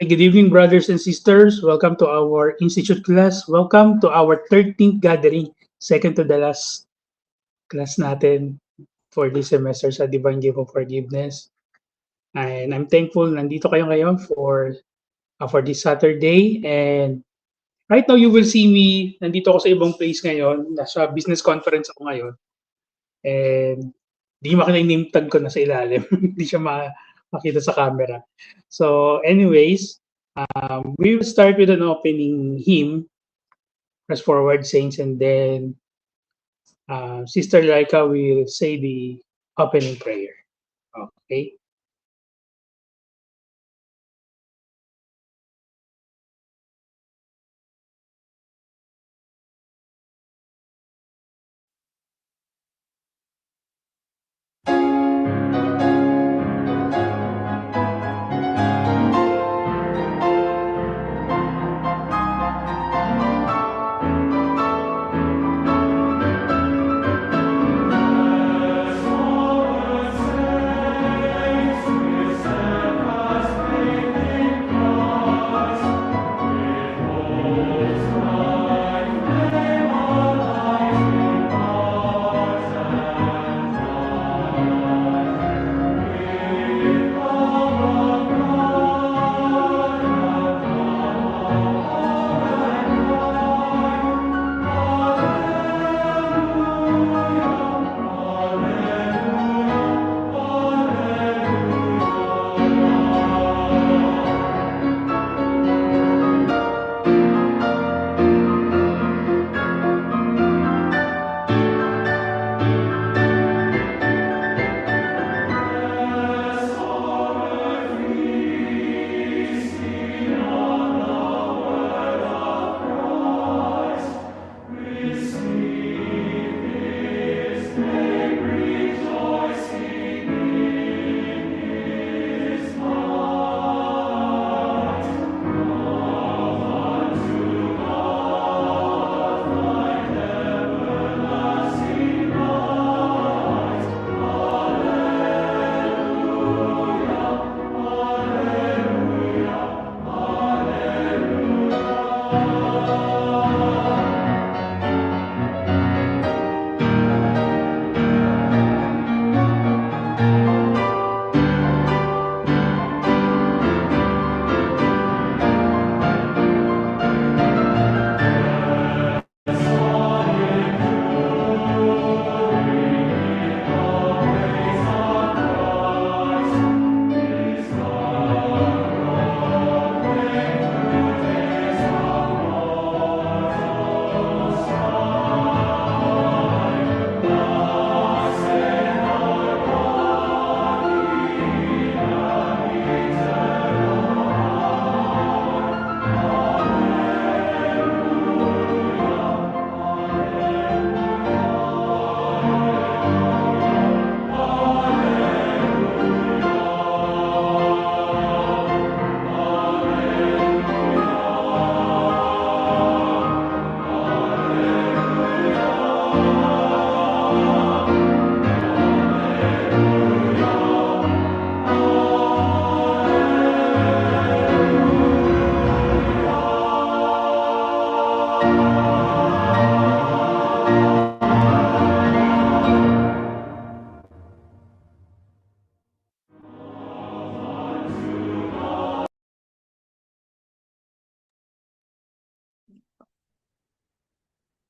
Good evening, brothers and sisters. Welcome to our Institute class. Welcome to our 13th gathering, second to the last class natin for this semester sa Divine Gift of Forgiveness. And I'm thankful nandito kayo ngayon for this Saturday. And right now, you will see me, nandito ako sa ibang place ngayon. Nasa business conference ako ngayon. And di makita yung name tag ko na sa ilalim. Hindi siya makita sa camera. So anyways, we will start with an opening hymn, Press Forward Saints, and then Sister Laika will say the opening prayer. Okay?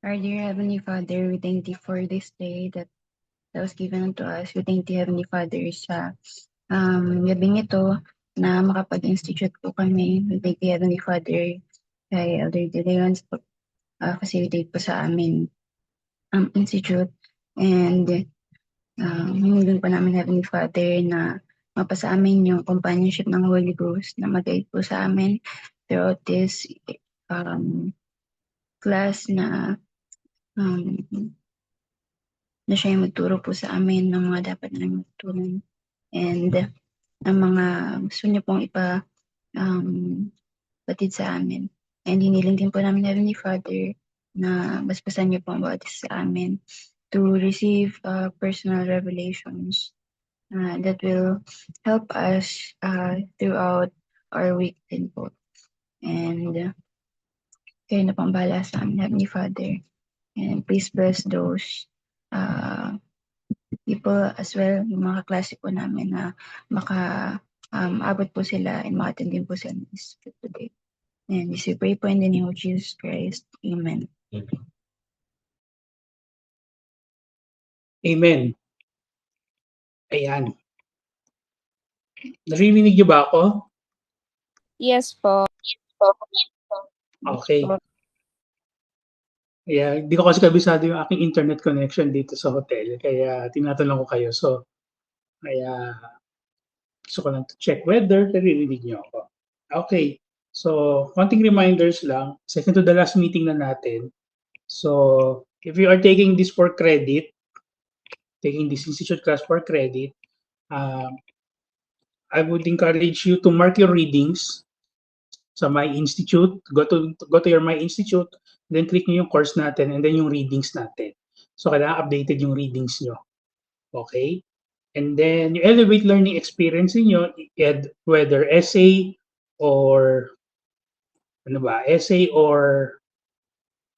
Our dear Heavenly Father, we thank Thee for this day that was given unto us. We thank Thee, Heavenly Father, sa gabing ito na makapag-institute po kami. We thank Thee, Heavenly Father, kay Elder De Leon facilitate po sa amin institute. And hiniling po namin, Heavenly Father, na mapasa amin yung companionship ng Holy Ghost na mag-guide po sa amin throughout this class na na siya yung magturo po sa amin ng mga dapat namin matutunan. And ang mga gusto niya pong batid sa amin. And hiniling din po namin, Heavenly Father, na basbasan niyo po ang bawat isa sa amin to receive personal revelations that will help us throughout our week din po. And kayo na pang bahala sa amin, Heavenly Father. And please bless those people as well, yung mga klase po namin na abot po sila and maka-attend din po sila ng Institute today. And this we pray po in the name of Jesus Christ. Amen. Amen. Ayan. Narinig niyo ba ako? Yes po. Okay. Yeah, di ko kasi kabisado yung aking internet connection dito sa hotel, kaya tinatanong ko kayo. So, kaya gusto ko lang to check whether naririnig niyo ako. Okay. So, konting reminders lang. Second to the last meeting na natin. So, if you are taking this for credit, taking this institute class for credit, I would encourage you to mark your readings sa My Institute. Go to your My Institute, then click nyo yung course natin and then yung readings natin. So, kailangan updated yung readings nyo. Okay? And then, yung Elevate Learning Experience niyo, whether essay or essay or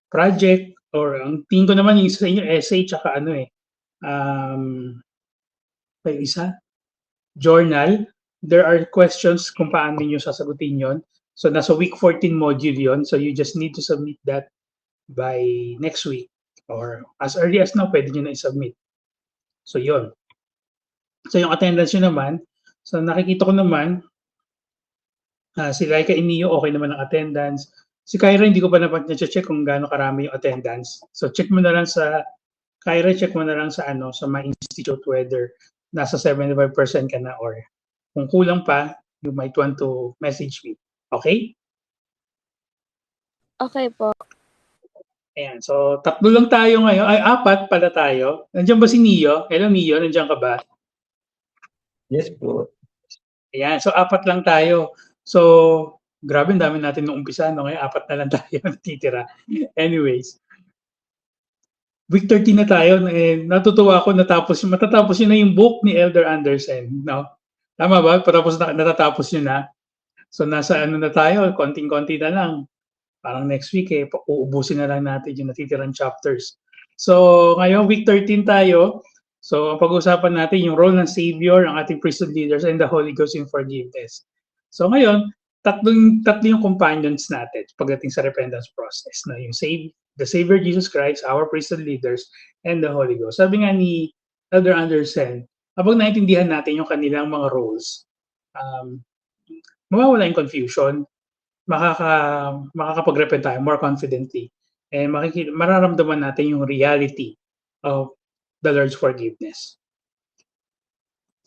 project, or ang tingin ko naman yung isa sa inyo, essay, tsaka may isa, journal. There are questions kung paano niyo sasagutin yon. So, nasa week 14 module yon. So, you just need to submit that by next week. Or as early as now, pwede nyo na i-submit. So, yon. So, yung attendance nyo naman, so nakikita ko naman, si Laika Inio, okay naman ang attendance. Si Kyra, hindi ko pa na-check kung gaano karami yung attendance. So, check mo na lang sa, Kyra, check mo na lang sa sa My Institute whether nasa 75% ka na, or kung kulang pa, you might want to message me. Okay? Okay po. Ayan. So, 3 lang tayo ngayon. Ay, 4 pala tayo. Nandiyan ba si Neo? Hello, Neo. Nandiyan ka ba? Yes po. Ayan. So, 4 lang tayo. So, grabe, dami natin nung umpisa. No? Ngayon, 4 na lang tayo natitira. Anyways. Week 13 na tayo. Natutuwa ako matatapos yun na yung book ni Elder Anderson. No? Tama ba? Natatapos yun na. So, nasa na tayo. Konting-konti na lang. Parang next week, uubusin na lang natin yung natitirang chapters. So, ngayon, week 13 tayo. So, ang pag-uusapan natin yung role ng Savior, ang ating priesthood leaders, and the Holy Ghost in forgiveness. So, ngayon, tatlo yung companions natin pagdating sa repentance process. No? Yung the Savior Jesus Christ, our priesthood leaders, and the Holy Ghost. Sabi nga ni Elder Anderson, habang naintindihan natin yung kanilang mga roles, mawawala yung confusion, makakapag-repent tayo more confidently, and mararamdaman natin yung reality of the Lord's forgiveness.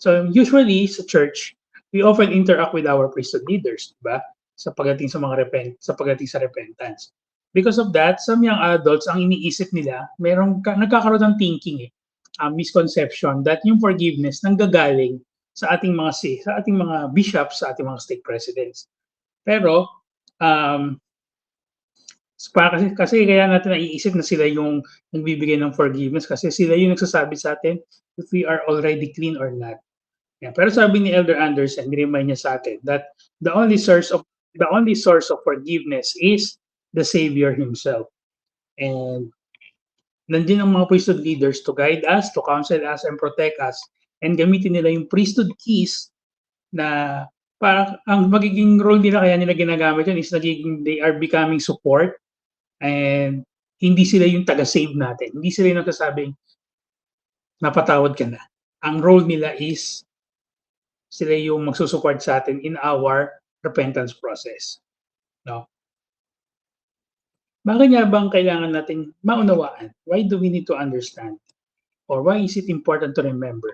So usually sa church, we often interact with our priesthood leaders, diba? Sa pagdating sa repentance. Because of that, some young adults, ang iniisip nila, nagkakaroon ng thinking, misconception that yung forgiveness nanggagaling sa ating mga bishops, sa ating mga stake presidents. Pero kasi kaya natin naiisip na sila yung nagbibigay ng forgiveness, kasi sila yung nagsasabi sa atin if we are already clean or not. Yeah, pero sabi ni Elder Anderson, ni-remind niya sa atin that the only source of forgiveness is the Savior himself. And nandiyan ang mga priesthood leaders to guide us, to counsel us, and protect us. And gamitin nila yung priesthood keys na parang ang magiging role nila, kaya nila ginagamit yun, is they are becoming support, and hindi sila yung taga-save natin. Hindi sila yung nagsasabing napatawad ka na. Ang role nila is sila yung magsusupport sa atin in our repentance process. No? Bakit nga bang kailangan natin maunawaan? Why do we need to understand? Or why is it important to remember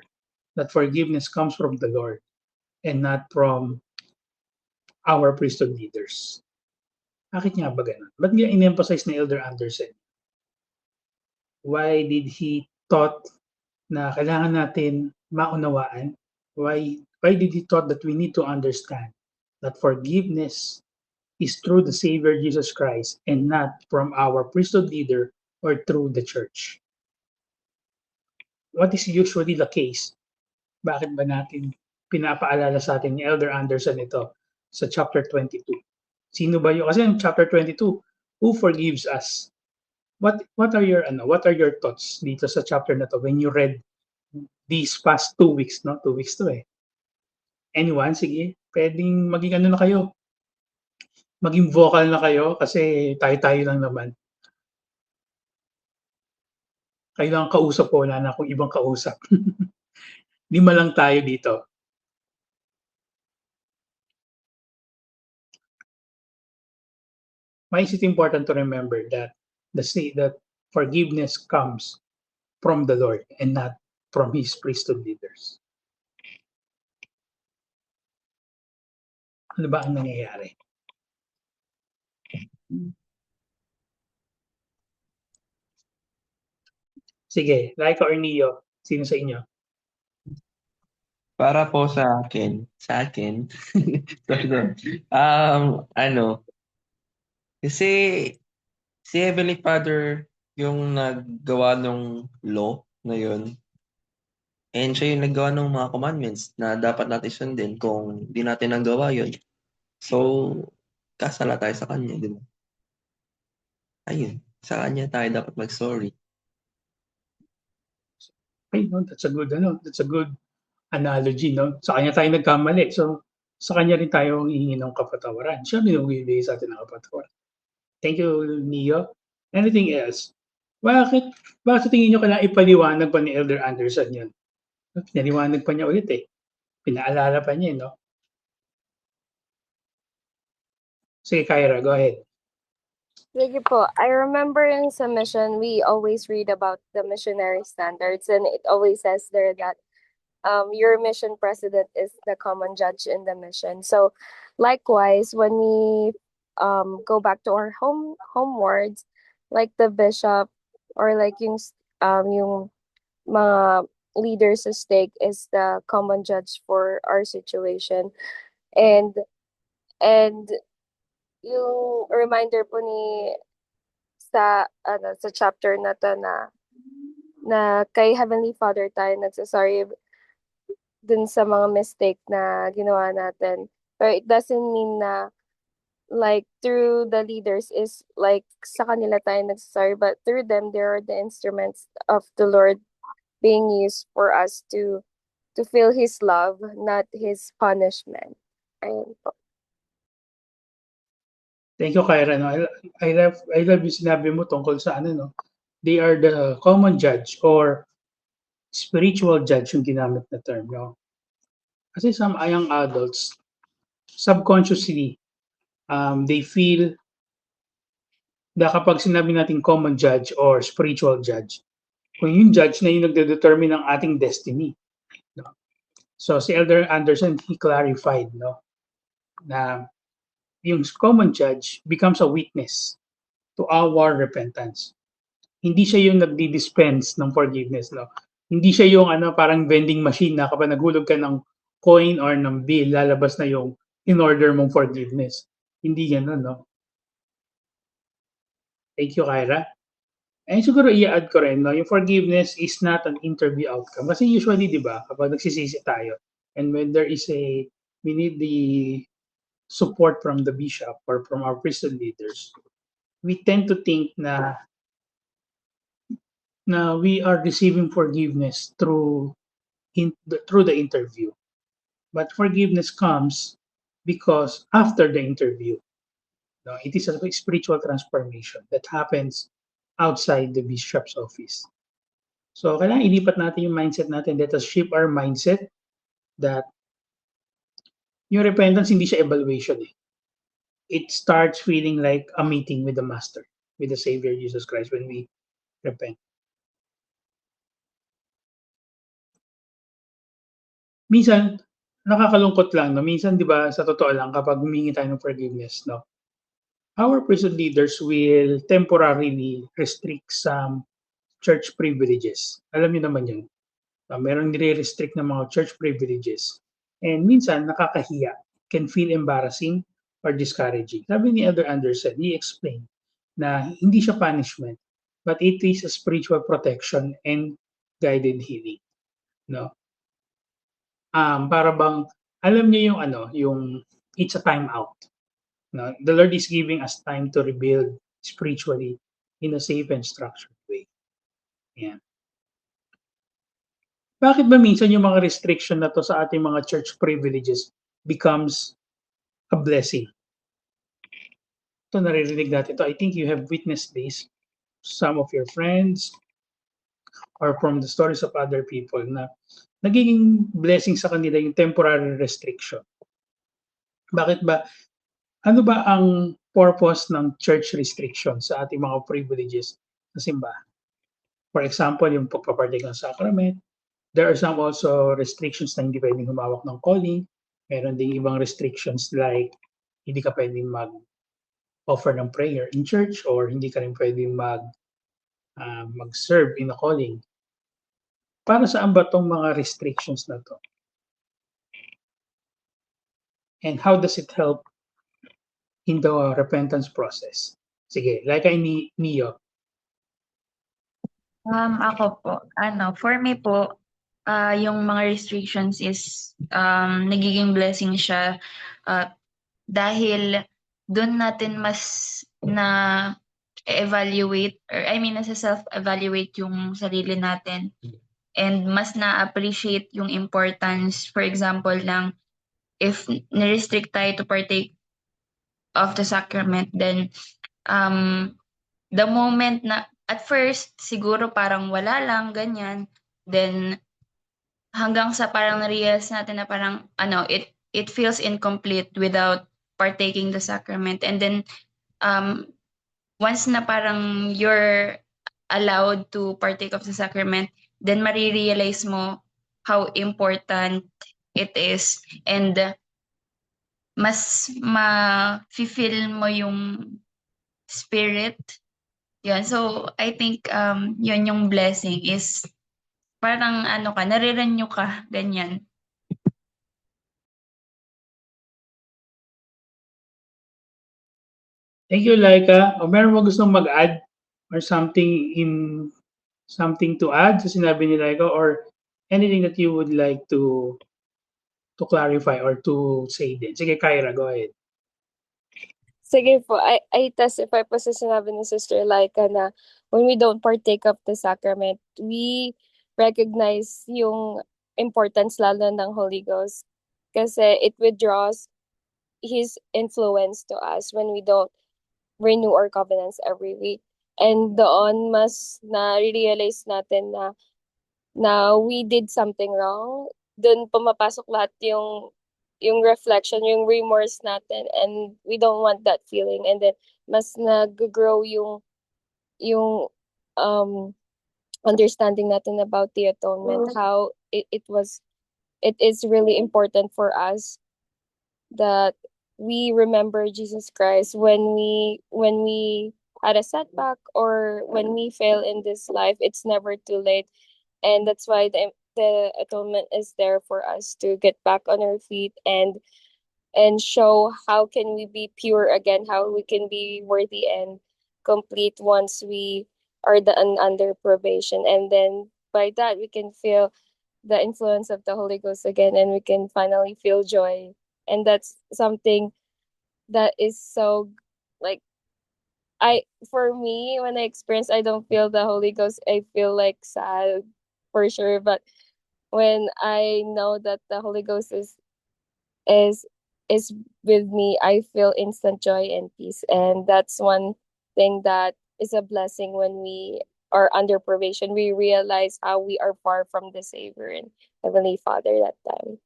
that forgiveness comes from the Lord and not from our priesthood leaders? Bakit nga ba ganun? Ba't nga in-emphasize ni Elder Anderson? Why did he thought na kailangan natin maunawaan? Why did he thought that we need to understand that forgiveness is through the Savior Jesus Christ and not from our priesthood leader or through the church? What is usually the case? Bakit ba natin pinapaalala sa atin ni Elder Anderson ito? sa chapter 22. Sino ba yun? Kasi yung chapter 22, who forgives us? What are your thoughts dito sa chapter na to when you read these past 2 weeks, no? 2 weeks to eh. Anyone? Sige, pwedeng maging ano na kayo, maging vocal na kayo kasi tayo-tayo lang naman. Kayo lang ang kausap ko, wala na akong ibang kausap. 5 lang tayo dito. Why is it important to remember that that forgiveness comes from the Lord and not from His priesthood leaders? Ano ba ang nangyayari? Sige, Laika or Neo, sino sa inyo? Para po sa akin, sorry. Ano, kasi si Heavenly Father yung naggawa ng law na yun. And siya yung naggawa ng mga commandments na dapat natin sundin kung di natin nagawa yun. So, kasala tayo sa kanya, di ba? Ayun, sa kanya tayo dapat mag-sorry. Ay, no, that's a good analogy, no? Sa kanya tayo nagkamali. So, sa kanya rin tayo hihingi ng kapatawaran. Siya binibigay sa atin ng kapatawaran. Thank you, Neo. Anything else? Bakit sa tingin nyo kailangan ipaliwanag pa ni Elder Anderson yun? Pinaliwanag pa niya ulit eh. Pinaalala pa niya, no? Sige, Kyra, go ahead. Sige po. I remember in sa mission, we always read about the missionary standards, and it always says there that your mission president is the common judge in the mission. So, likewise, when we go back to our homewards, like the bishop or like yung mga leaders sa stake is the common judge for our situation. And yung reminder po sa chapter na to na kay Heavenly Father tayo nagsasorry dun sa mga mistake na ginawa natin. But it doesn't mean na like through the leaders is like sa kanila tayo nagsasorry, but through them there are the instruments of the Lord being used for us to feel His love, not His punishment. Ayun po. Thank you, Kyra. No? I love yung sinabi mo tungkol sa ano, no? They are the common judge or spiritual judge yung ginamit na term, no? Kasi some young adults, subconsciously, they feel na kapag sinabi natin common judge or spiritual judge, kung yung judge na yung nagde-determine ng ating destiny. No? So si Elder Anderson, he clarified, no, na yung common judge becomes a witness to our repentance. Hindi siya yung nagdi-dispense ng forgiveness, no? Hindi siya yung parang vending machine na kapag naghulog ka ng coin or ng bill, lalabas na yung in-order mong forgiveness. Hindi ganun, no? Thank you, Kyra. And siguro i-add ko rin, no, yung forgiveness is not an interview outcome. Kasi usually, di ba, kapag nagsisisi tayo, and when we need the support from the bishop or from our priesthood leaders, we tend to think na we are receiving forgiveness through the interview. But forgiveness comes because after the interview, no, it is a spiritual transformation that happens outside the bishop's office. So, kailangan ilipat natin yung mindset natin. Let us shape our mindset that yung repentance hindi siya evaluation eh. It starts feeling like a meeting with the Master, with the Savior Jesus Christ when we repent. Minsan, nakakalungkot lang, no? Minsan, di ba, sa totoo lang, kapag humingi tayo ng forgiveness, no? Our prison leaders will temporarily restrict some church privileges. Alam niyo naman yun. Merong nire-restrict ng mga church privileges. And minsan, nakakahiya. Can feel embarrassing or discouraging. Sabi ni Elder Anderson, he explained na hindi siya punishment, but it is a spiritual protection and guided healing. No? Para bang, alam niyo yung it's a time out. No? The Lord is giving us time to rebuild spiritually in a safe and structured way. Yan. Bakit ba minsan yung mga restriction na to sa ating mga church privileges becomes a blessing? Ito naririnig natin to. I think you have witnessed this, some of your friends or from the stories of other people na nagiging blessing sa kanila yung temporary restriction. Bakit ba? Ano ba ang purpose ng church restriction sa ating mga privileges sa simbahan? For example, yung pagpapartake ng sacrament. There are some also restrictions na hindi pwedeng humawak ng calling. Meron ding ibang restrictions like hindi ka pwedeng mag-offer ng prayer in church or hindi ka rin pwedeng mag-serve in a calling. Para saan ba tong mga restrictions na to? And how does it help in the repentance process? Sige, like kay Neo. Ako po, for me po, yung mga restrictions is nagiging blessing siya dahil doon natin mas na evaluate or nasa self-evaluate yung sarili natin and mas na-appreciate yung importance, for example, lang if ni-restrict tayo to partake of the sacrament, then the moment na at first siguro parang wala lang ganyan, then hanggang sa parang na-realize natin na parang it feels incomplete without partaking the sacrament, and then once na parang you're allowed to partake of the sacrament, then marirealize mo how important it is, and mas ma-feel mo yung spirit. Yun. So, I think yun yung blessing is parang nare-renew ka, ganyan. Thank you, Laika. O meron mo gustong mag-add or something to add sa sinabi ni Laika or anything that you would like to clarify or to say din? Sige, Kyra, go ahead. Sige po, I testify po sa sinabi ni Sister Laika na when we don't partake of the sacrament, we recognize yung importance lalo ng Holy Ghost kasi it withdraws His influence to us when we don't renew our covenants every week. And doon mas na-realize natin na we did something wrong. Doon pumapasok lahat yung reflection, yung remorse natin, and we don't want that feeling. And then mas nag-grow yung understanding natin about the atonement, how it is really important for us that we remember Jesus Christ when we had a setback or when we fail in this life. It's never too late, and that's why the atonement is there for us to get back on our feet and show how can we be pure again, how we can be worthy and complete once we are under probation, and then by that we can feel the influence of the Holy Ghost again, and we can finally feel joy. And that's something that is so like for me, when I experience, I don't feel the Holy Ghost, I feel like sad for sure, but when I know that the Holy Ghost is with me, I feel instant joy and peace. And that's one thing that is a blessing when we are under probation. We realize how we are far from the Savior and Heavenly Father that time.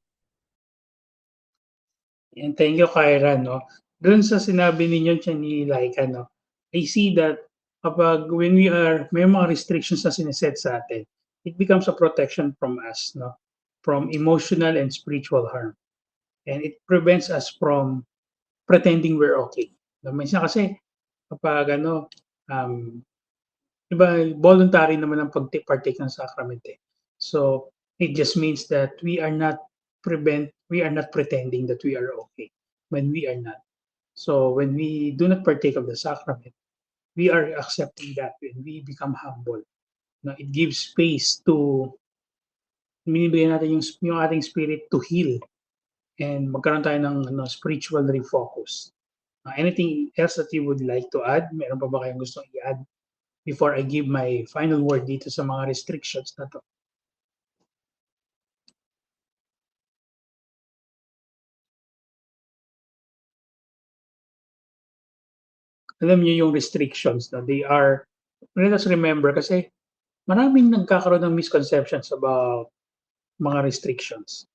And thank you, Kyra, no? Doon sa sinabi ninyo siya ni Laika, no? I see that kapag when may mga restrictions na sineset sa atin, it becomes a protection from us, no? From emotional and spiritual harm. And it prevents us from pretending we're okay. No? Minsan kasi kapag diba, voluntary naman ang partake ng sacrament eh. So it just means that we are not pretending that we are okay when we are not. So when we do not partake of the sacrament, we are accepting that and we become humble. No, it gives space to binibigyan natin yung ating spirit to heal and magkaroon tayo ng spiritual refocus. Anything else that you would like to add? Meron pa ba kayong gustong i-add before I give my final word dito sa mga restrictions na to? Alam niyo yung restrictions, no? Let us remember kasi maraming nagkakaroon ng misconceptions about mga restrictions.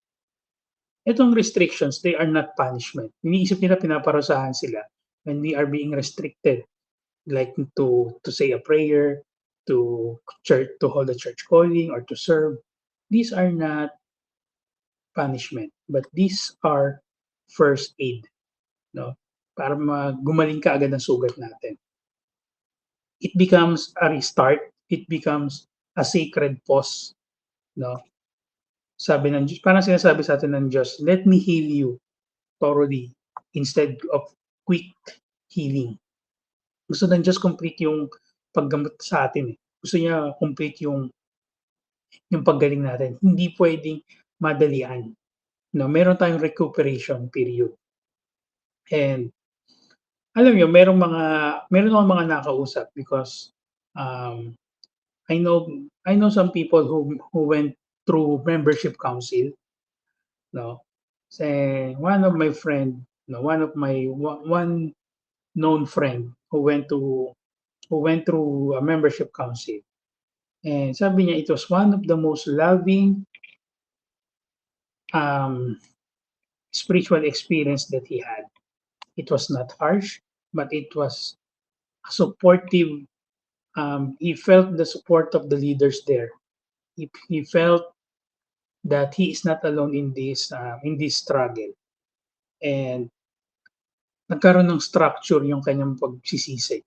Itong restrictions, they are not punishment. Iniisip nila pinaparusahan sila when we are being restricted, like to say a prayer, to hold a church calling, or to serve. These are not punishment, but these are first aid, no? Para gumaling ka agad ng sugat natin. It becomes a restart. It becomes a sacred pause, no? Sabi ng Diyos, parang sinasabi sa atin ng Diyos, let me heal you thoroughly instead of quick healing. Gusto ng Diyos complete yung paggamot sa atin. Gusto niya complete yung paggaling natin. Hindi pwedeng madalian. No, meron tayong recuperation period. And alam niyo, meron akong mga nakausap because I know some people who went through membership council, no. Say one of my friend, no, one known friend who went through a membership council. And sabi niya it was one of the most loving spiritual experience that he had. It was not harsh, but it was supportive. He felt the support of the leaders there. He felt that he is not alone in this struggle. And nagkaroon ng structure yung kanyang pagsisisi.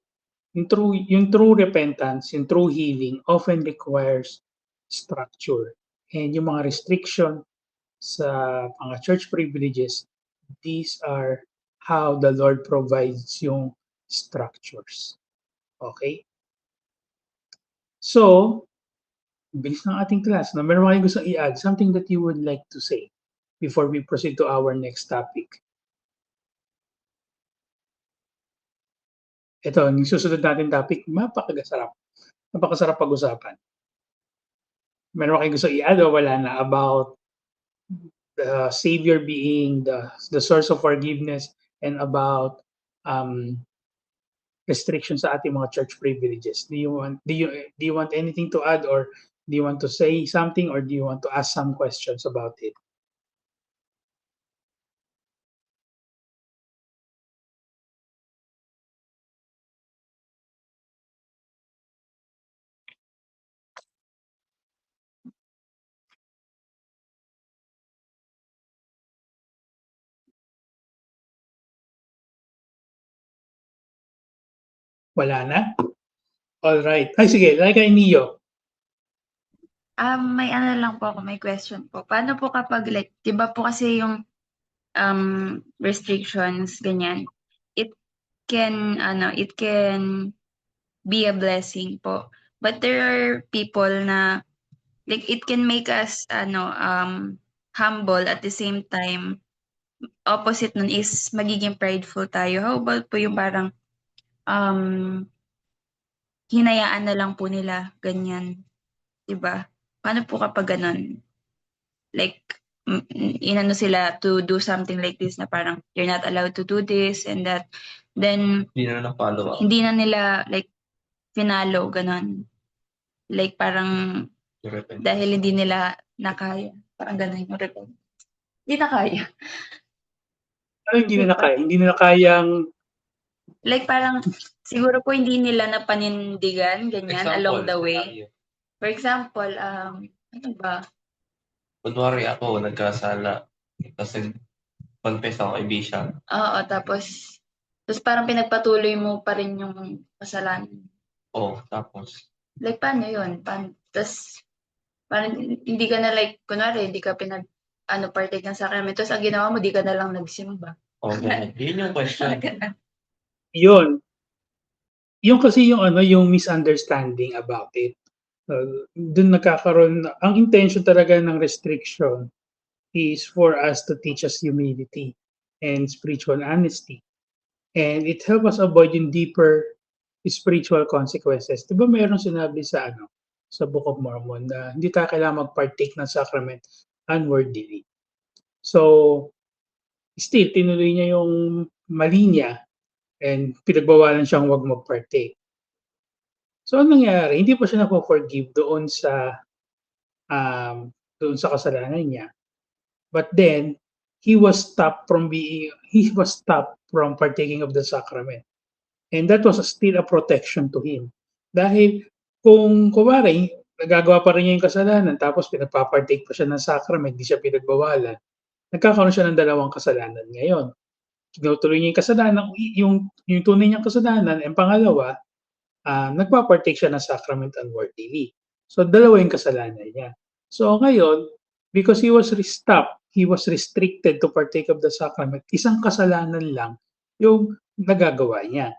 Yung true repentance, yung true healing often requires structure. And yung mga restriction sa mga church privileges, these are how the Lord provides yung structures. Okay? So, bilis ng ating class. No? Meron kayong gusto i-add? Something that you would like to say before we proceed to our next topic. Ito, yung susunod natin topic, napakasarap pag-usapan. Meron kayong gusto i-add o wala na about the Savior being the source of forgiveness and about restrictions sa ating mga church privileges? Do you want anything to add, or do you want to say something, or do you want to ask some questions about it? Wala na? All right. Ay, sige. Like kay Neo. May ano lang po ako, may question po. Paano po kapag like, 'di ba po kasi yung restrictions ganyan, it can be a blessing po. But there are people na like it can make us humble at the same time. Opposite nun is magiging prideful tayo. How about po yung parang hinayaan na lang po nila ganyan, 'di ba? Paano po kapag ganun? Like inano sila to do something like this na parang you're not allowed to do this and that, then Hindi na na-follow up. hindi na nila like finalo ganun. Like parang Repent. dahil hindi nila nakaya. Parang ganun yung repent. Hindi na kaya. Ano hindi na kaya? Hindi na kayang Like parang siguro po hindi nila napanindigan ganyan along the way. For example, ano ba? Kunwari ako, nagkasala. Kasi confess ako kay Bishop. Oo, tapos parang pinagpatuloy mo pa rin yung kasalanan. Oh, tapos. Like paano yun? Tapos parang hindi ka na like, kunwari, hindi ka partake ng sacrament. Tapos ang ginawa mo, di ka na lang nagsimba. Okay. Yun yung question. yun. Yung kasi yung misunderstanding about it. Doon nagkakaroon, ang intention talaga ng restriction is for us to teach us humility and spiritual honesty. And it helps us avoid yung deeper spiritual consequences. Di ba mayroong sinabi sa sa Book of Mormon na hindi tayo kailangan mag-partake ng sacrament unworthily. So, still, tinuloy niya yung mali niya and pinagbawalan siyang wag mag-partake. So, anong nangyari? Hindi pa siya na-forgive doon sa kasalanan niya. But then, he was stopped from partaking of the sacrament. And that was still a protection to him. Dahil kung kumari, nagagawa pa rin niya yung kasalanan, tapos pinagpapartake pa siya ng sacrament, hindi siya pinagbawalan, nagkakaroon siya ng dalawang kasalanan ngayon. Tinutuloy niya yung kasalanan, yung tunay niyang kasalanan, and pangalawa, nagpapartake siya ng sacrament unworthily. So, dalawa yung kasalanan niya. So, ngayon, because he was stopped, he was restricted to partake of the sacrament, isang kasalanan lang yung nagagawa niya.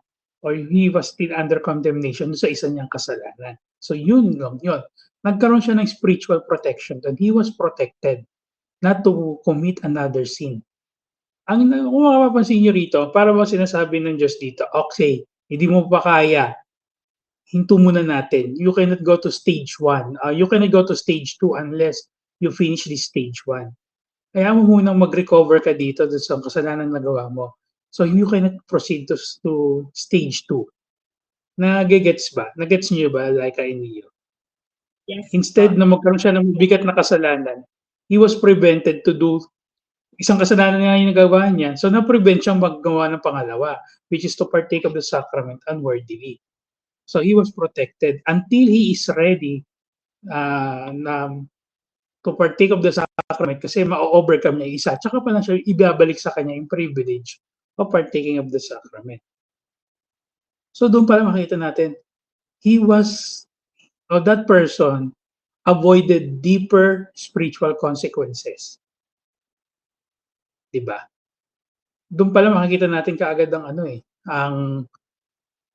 Or he was still under condemnation sa isa niyang kasalanan. So, yun lang yun. Nagkaroon siya ng spiritual protection and he was protected not to commit another sin. Kung mapapansin niyo rito, para ba sinasabi ng Diyos dito, okay, hindi mo pa kaya, hinto muna natin. You cannot go to stage 1. You cannot go to stage 2 unless you finish this stage 1. Kaya mo munang mag-recover ka dito sa kasalanan na nagawa mo. So you cannot proceed to stage 2. Nagigets ba? Nagets niyo ba, Laika and Leo? Yes. Instead na magkaroon siya ng bigat na kasalanan, he was prevented to do isang kasalanan nga yung nagawa niya. So na-prevent siyang maggawa ng pangalawa, which is to partake of the sacrament unworthily. So he was protected until he is ready to partake of the sacrament kasi ma-overcome niya isa. Tsaka pa lang siya ibabalik sa kanya yung privilege of partaking of the sacrament. So doon pala makita natin, that person avoided deeper spiritual consequences. Diba? Doon pala makikita natin kaagad ang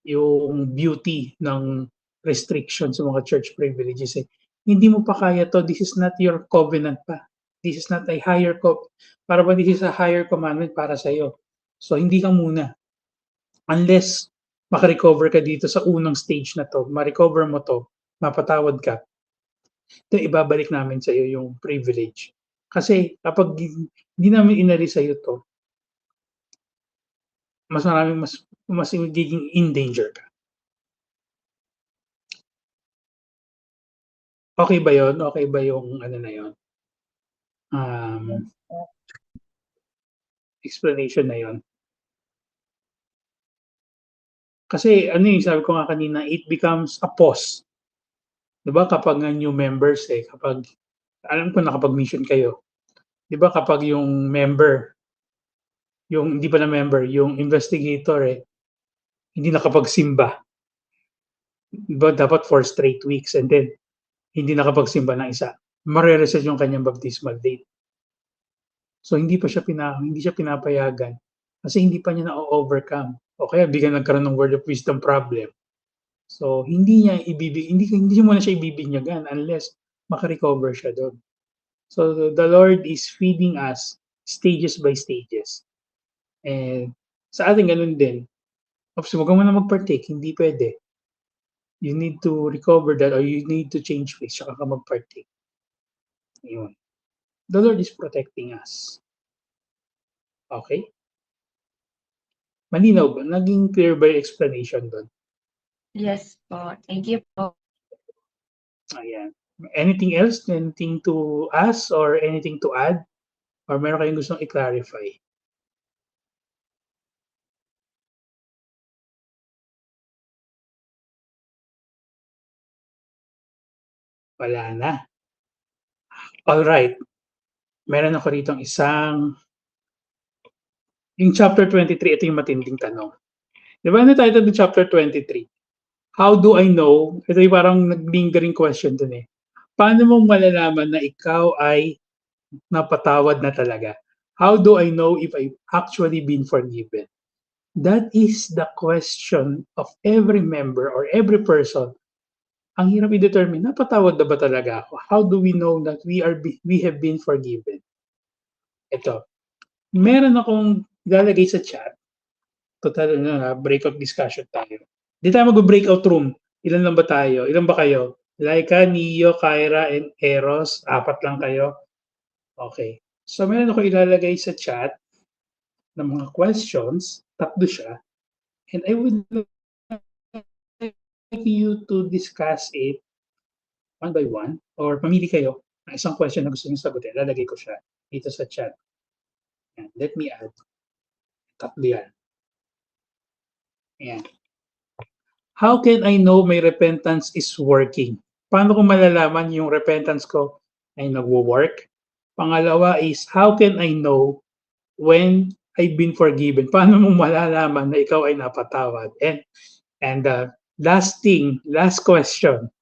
yung beauty ng restriction sa mga church privileges. Hindi mo pa kaya to, this is not your covenant pa. This is not a higher para ba this is a higher commandment para sa iyo. So hindi ka muna. Unless makarecover ka dito sa unang stage na to, ma-recover mo to, mapatawad ka, ito ibabalik namin sa iyo yung privilege. Kasi kapag hindi namin inalis sa iyo to, mas magiging in danger ka. Okay ba yun? Okay ba yung na yun? Explanation na yun? Kasi sabi ko nga kanina, it becomes a pause. Diba kapag new members kapag, alam ko nakapag-mission kayo. Diba kapag yung member, yung hindi pa na member, yung investigator hindi nakapagsimba. Diba dapat 4 straight weeks and then hindi nakapagsimba ng isa. Mare-reset yung kanyang baptismal date. So hindi siya pinapayagan kasi hindi pa niya na-overcome. O kaya bigyan nagkaroon ng word of wisdom problem. So hindi mo na siya ibibinyagan unless makarecover siya doon. So the Lord is feeding us stages by stages. And sa atin ganun din. Huwag mo na mag-partake, hindi pwede. You need to recover that or you need to change ways saka ka mag-partake. Yun. The Lord is protecting us. Okay? Malinaw ba? Naging clear ba yung explanation doon? Yes po. Thank you po. Ayan. Anything else? Anything to ask or anything to add? Or meron kayong gustong i-clarify? Wala na. All right. Meron ako rito yung chapter 23, ito yung matinding tanong. Di ba na-title ng chapter 23? How do I know? Ito yung parang nag-lingering question dun Paano mo malalaman na ikaw ay napatawad na talaga? How do I know if I've actually been forgiven? That is the question of every member or every person. Ang hirap i-determine, napatawad na ba talaga ako? How do we know that we have been forgiven? Ito, meron akong lalagay sa chat. Total, breakout discussion tayo. Di tayo mag-breakout room. Ilan lang ba tayo? Ilan ba kayo? Laika, Neo, Kyra, and Eros. 4 lang kayo. Okay. So, meron ako ilalagay sa chat ng mga questions. 3 siya. And I would like you to discuss it one by one or mamili kayo ng isang question na gusto niyo sagutin. Lalagay ko siya dito sa chat. And let me add. 3 yan. Ayan. How can I know my repentance is working? Paano ko malalaman yung repentance ko ay nagwo-work? Pangalawa is, how can I know when I've been forgiven? Paano mo malalaman na ikaw ay napatawad? And last question,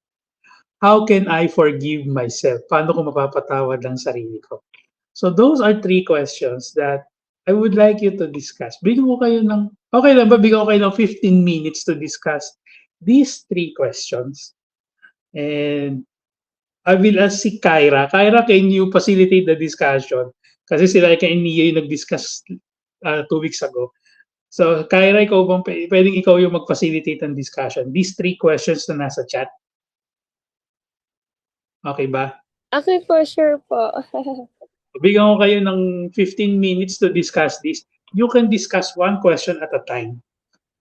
how can I forgive myself? Paano ko mapapatawad ang sarili ko? So those are 3 questions that I would like you to discuss. Bigyan ko kayo ng, okay lang ba, bigyan ko kayo ng 15 minutes to discuss these 3 questions. And I will ask si Kyra. Kyra, can you facilitate the discussion? Kasi sila kay Nia yung nag-discuss 2 weeks ago. So, Kyra, ikaw bang pwedeng ikaw yung mag-facilitate ng discussion? These 3 questions na nasa chat. Okay ba? Okay po, sure po. Bigyan ko kayo ng 15 minutes to discuss this. You can discuss one question at a time.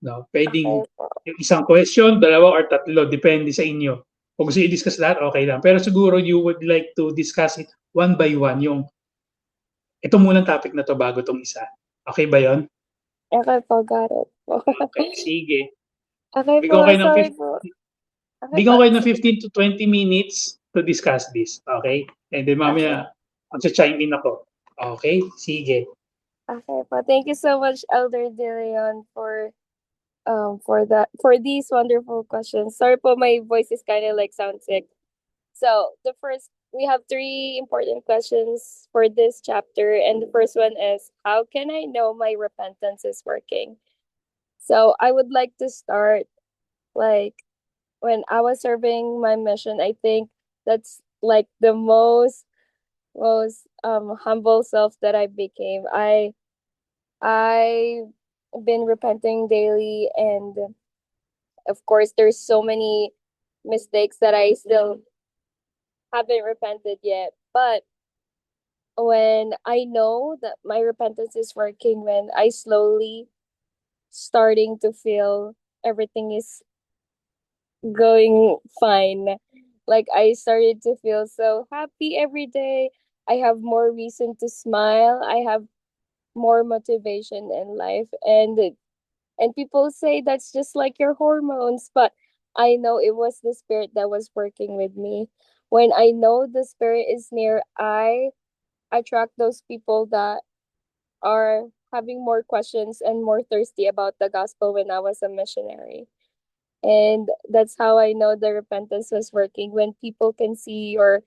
No? Pwedeng Okay po. yung isang question, 2 or 3, depende sa inyo. Kung gusto i-discuss lahat, okay lang. Pero siguro you would like to discuss it one by one, yung ito munang topic na to bago tong isa. Okay ba yon? Okay po, got it po. Okay, sige. Okay Bigyan ko po, kayo ng sorry po. Okay bigyan po, ko kayo ng sige. 15 to 20 minutes to discuss this. Okay? And then mamaya, mag-chime in ako. Okay? Sige. Okay po. Thank you so much, Elder De Leon, for these wonderful questions. Sorry po, my voice is kind of like sound sick. So we have 3 important questions for this chapter, and the first one is, how can I know my repentance is working? So I would like to start, like, when I was serving my mission. I think that's like the most humble self that I became. I've been repenting daily, and of course there's so many mistakes that I still haven't repented yet. But when I know that my repentance is working, when I slowly starting to feel everything is going fine, like I started to feel so happy every day. I have more reason to smile. I have more motivation in life, and people say that's just like your hormones, but I know it was the spirit that was working with me. When I know the spirit is near, I attract those people that are having more questions and more thirsty about the gospel when I was a missionary. And that's how I know the repentance was working, when people can see your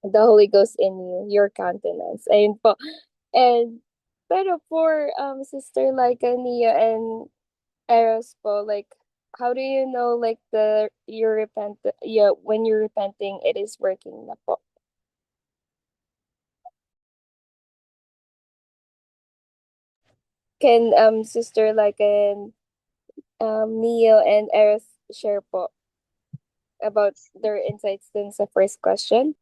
the Holy Ghost in you, your countenance. Ayun po. And pero for Sister Laika, Nia, and Eros po, like, how do you know, like, when you're repenting, it is working na po? Can Sister Laika and Neo and Eros share po about their insights dun sa first question?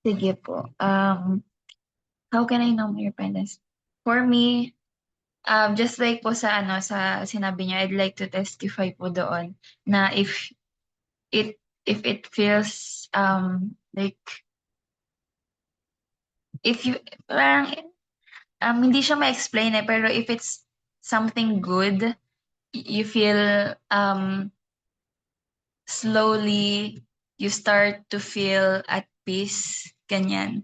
Sige po. How can I know my repentance? For me, just like po sa sa sinabi niya, I'd like to testify po doon na if it feels like if you parang hindi siya ma-explain pero if it's something good, you feel slowly you start to feel at peace, ganyan.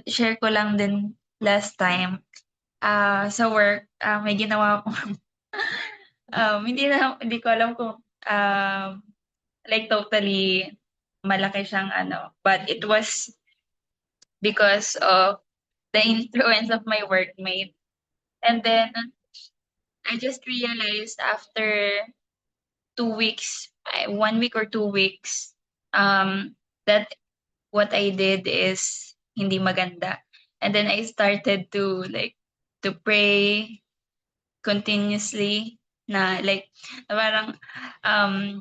Share ko lang din last time sa work, may ginawa ko hindi ko alam kung like totally malaki siyang but it was because of the influence of my workmate. And then I just realized after 2 weeks, 1 week or 2 weeks, that what I did is hindi maganda. And then I started to to pray continuously na parang um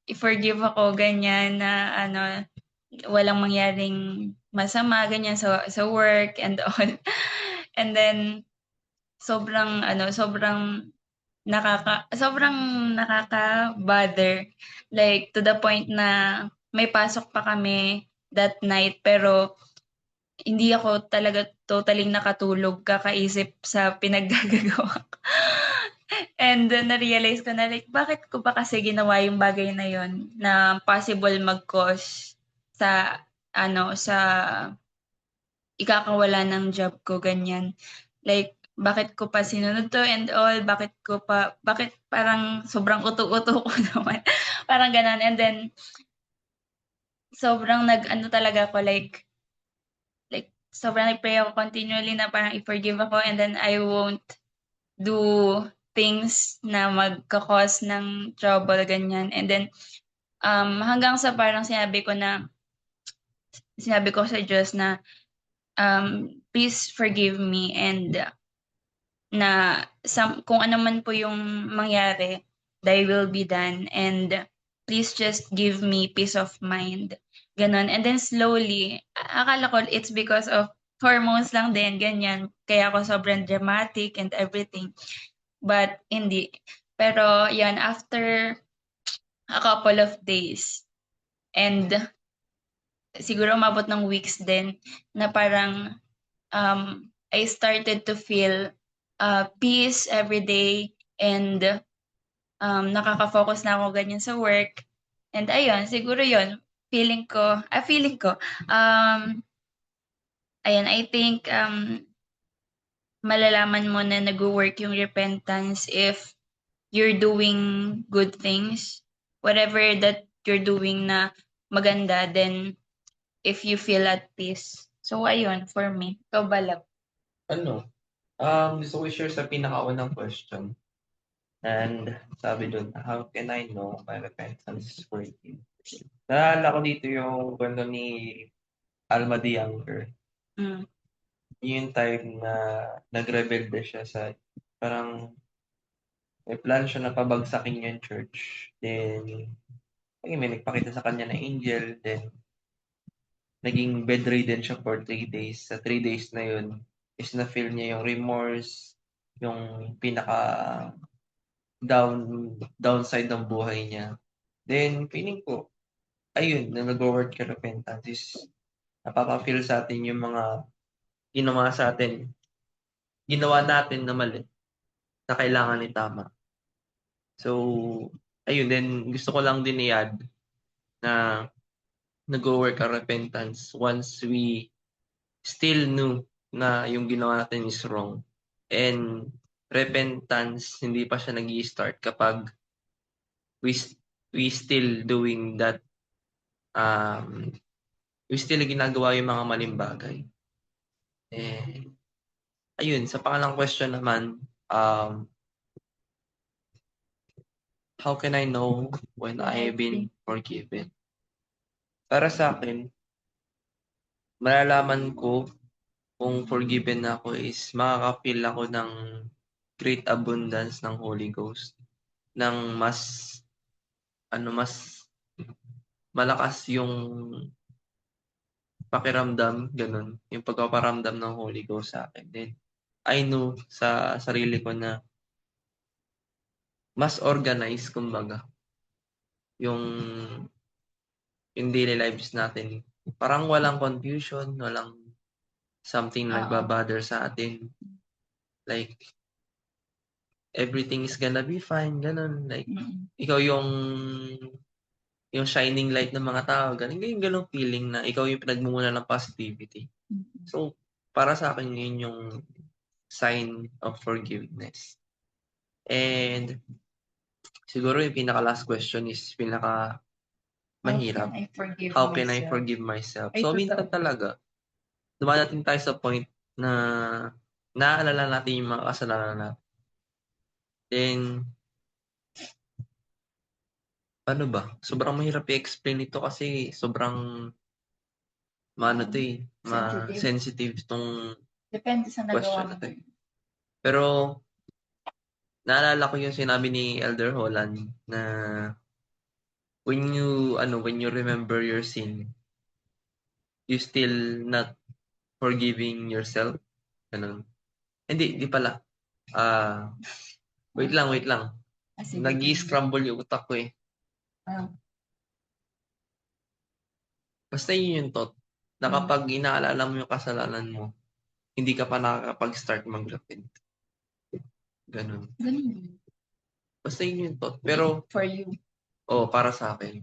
i-forgive ako ganyan na walang mangyaring masama ganyan sa work and all. And then sobrang sobrang nakaka-bother, to the point na may pasok pa kami that night pero hindi ako talaga totally nakatulog kakaisip sa pinaggagawa ko. And then na-realize ko na bakit ko ba kasi ginawa yung bagay na yon na possible mag-cause sa sa ikakawala ng job ko ganyan. Bakit ko pa sinunod to and all, bakit parang sobrang uto-uto ko naman. Parang gano'n. And then sobrang talaga ako sobrang nag-pray ako continually na parang i-forgive ako and then I won't do things na magka-cause ng trouble ganyan. And then hanggang sa parang sinabi ko sa Diyos na please forgive me and na kung ano man po yung mangyari, thy will be done and please just give me peace of mind. Ganon. And then slowly, akala ko it's because of hormones lang din, ganyan. Kaya ako sobrang dramatic and everything. But hindi. Pero yan, after a couple of days and siguro umabot ng weeks din na parang I started to feel peace every day and nakaka-focus na ako ganyan sa work. And ayun, siguro yun, feeling ko, ayun, I think malalaman mo na nag-work yung repentance if you're doing good things. Whatever that you're doing na maganda, then if you feel at peace. So ayun, for me. Ikaw ba, Lab? Gusto ko i-share sa pinakaunang question. And sabi doon, how can I know my repentance is working? Naalala ko dito yung kwento ni Alma the Younger. Mm. Yung time na nagrebelde siya parang may plan siya na pabagsakin yung church. Then, may nagpakita sa kanya na angel. Then, naging bedridden siya for 3 days. Sa 3 days na yun, is na-feel niya yung remorse, yung pinaka downside ng buhay niya. Then, feeling ko, ayun, na nag-work ka repentance is napapa-feel sa atin yung mga ginawa sa atin, ginawa natin na mali, na kailangan itama. So, ayun, then gusto ko lang din i-add na nag-work ka repentance once we still knew na yung ginawa natin is wrong. And repentance, hindi pa siya nag-i-start kapag we still doing that, we still ginagawa yung mga maling bagay. Ayun, sa pangalang question naman, how can I know when I have been forgiven? Para sa akin, malalaman ko kung forgiven na ako is makaka-feel ako ng great abundance ng Holy Ghost, ng mas malakas yung pakiramdam, ganun, yung pagpaparamdam ng Holy Ghost sa akin. Then, I know sa sarili ko na mas organized, kumbaga, yung daily lives natin. Parang walang confusion, walang something nagbabother sa atin. Like, everything is gonna be fine, ganun. Like, ikaw yung shining light ng mga tao, ganun feeling na ikaw yung pinagmumula ng positivity. So, para sa akin, yun yung sign of forgiveness. And, siguro yung pinaka-last question is mahirap. How can I forgive myself? So, minsan talaga, dumadating tayo sa point na naaalala natin yung mga kasalanan natin. Then, sobrang mahirap i-explain ito kasi sobrang maano to eh, Sensitive. sensitive tong Depende sa nagawa question mo. na to eh. Pero, naalala ko yung sinabi ni Elder Holland na when you remember your sin, you still not forgiving yourself. Ganun. Hindi pala. Wait lang. Sige. Nag-i-scramble yung utak ko eh. Ah. Basta yun yung thought. Na kapag inaalala mo yung kasalanan mo, hindi ka pa nakakapag-start mag-repent. Ganun. Ganun. Basta yun yung thought. Pero, For you. para sa akin.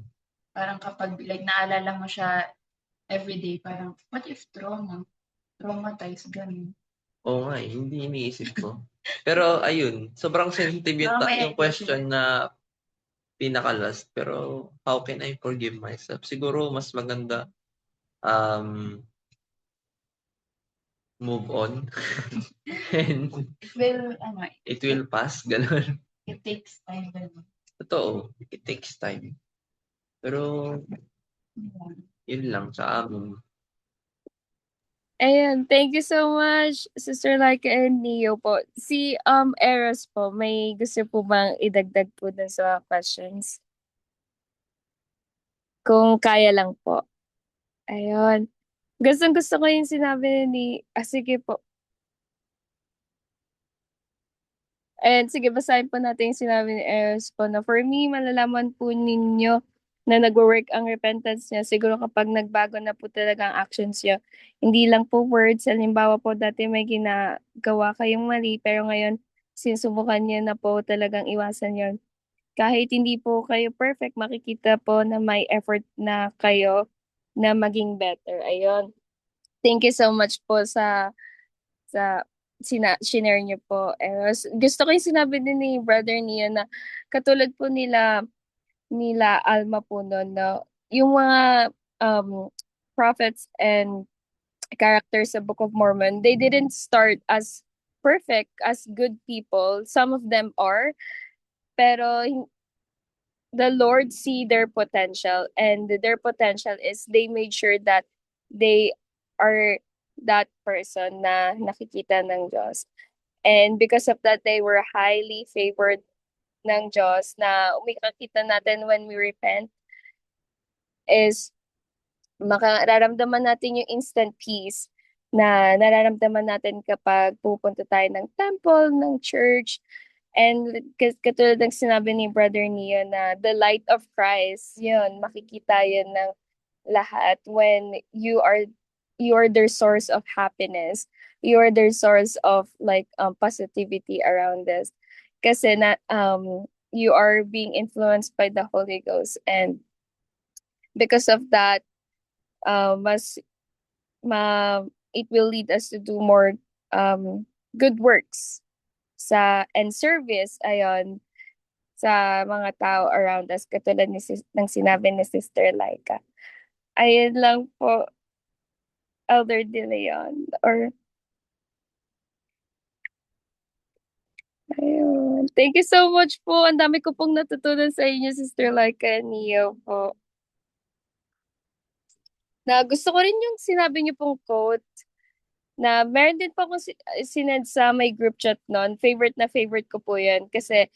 Parang kapag like naalala mo siya everyday, parang what if traumatized, ganun. Oo nga eh, hindi iniisip ko. Pero ayun, sobrang sensitive yung question na pinaka-last. Pero how can I forgive myself? Siguro mas maganda move on. And it will pass. Ganun. It takes time. Ganun. Totoo, it takes time. Pero yun lang sa amin. Ayan, thank you so much, Sister Laika and Neo po. Si Eros po, may gusto po bang idagdag po dun sa questions? Kung kaya lang po. Ayun. Gusto ko yung sinabi ni... sige po. And sige, basahin po natin yung sinabi ni Eros po na for me, malalaman po ninyo na nagwo-work ang repentance niya siguro kapag nagbago na po talaga ang actions niya. Hindi lang po words. Halimbawa po dati may ginagawa kayong mali pero ngayon sinusubukan niya na po talagang iwasan yon. Kahit hindi po kayo perfect, makikita po na may effort na kayo na maging better. Ayun. Thank you so much po sa shinare niyo po. Gusto ko yung sinabi din ni Brother Nia na katulad po nila Alma po noon na yung mga prophets and characters sa Book of Mormon, they didn't start as perfect, as good people. Some of them are, pero the Lord see their potential, and their potential is they made sure that they are that person na nakikita ng Diyos. And because of that, they were highly favored ng Diyos na makikita natin when we repent is makararamdaman natin yung instant peace na nararamdaman natin kapag pupunta tayo ng temple, ng church. And katulad ng sinabi ni Brother Neo na the light of Christ, yun, makikita yun ng lahat when you are their source of happiness. You are their source of like positivity around this. Kasi you are being influenced by the Holy Ghost, and because of that, mas it will lead us to do more good works and service sa mga tao around us katulad ng sinabi ni Sister Laika. Ayun lang po, Elder De Leon. Ayun. Thank you so much po. Ang dami ko pong natutunan sa inyo, Sister Laika and Neo po. Na gusto ko rin yung sinabi niyo pong quote na meron din po akong sinend sa may group chat noon. Favorite ko po yan kasi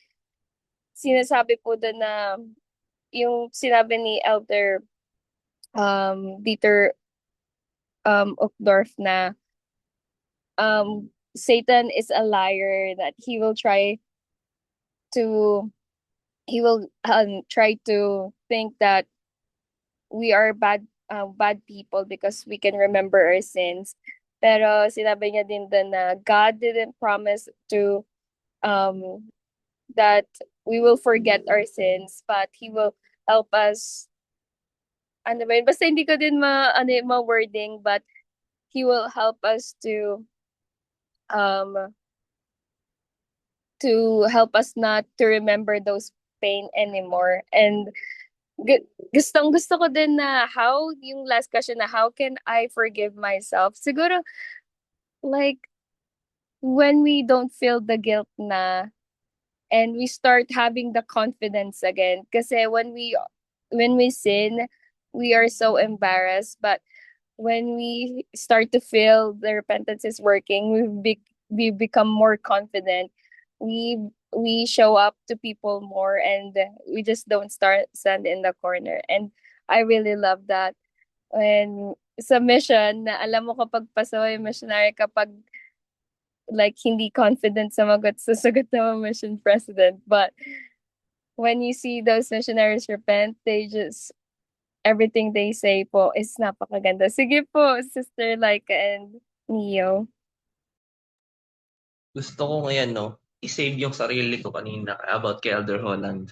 sinasabi po doon na yung sinabi ni Elder Dieter Uchtdorf na Satan is a liar, that he will try to think that we are bad people because we can remember our sins. Pero sinabi niya din doon na God didn't promise to that we will forget our sins, but He will help us. Ano ba yun? Basta hindi ko din ma-wording, but He will help us to help us not to remember those pain anymore. And gusto ko din na yung last question na how can I forgive myself? Siguro, like, when we don't feel the guilt na, and we start having the confidence again. Kasi when we sin, we are so embarrassed. But when we start to feel the repentance is working, we become more confident. We we show up to people more, and we just don't start stand in the corner. And I really love that. When sa mission, na alam mo kapag pasaway missionary, kapag like hindi confident sa sagot ng mission president, but when you see those missionaries repent, they just everything they say po is napakaganda. Sige po, Sister Laika and Neo. Gusto ko ngayon, no, i-save yung sarili ko kanina about kay Elder Holland.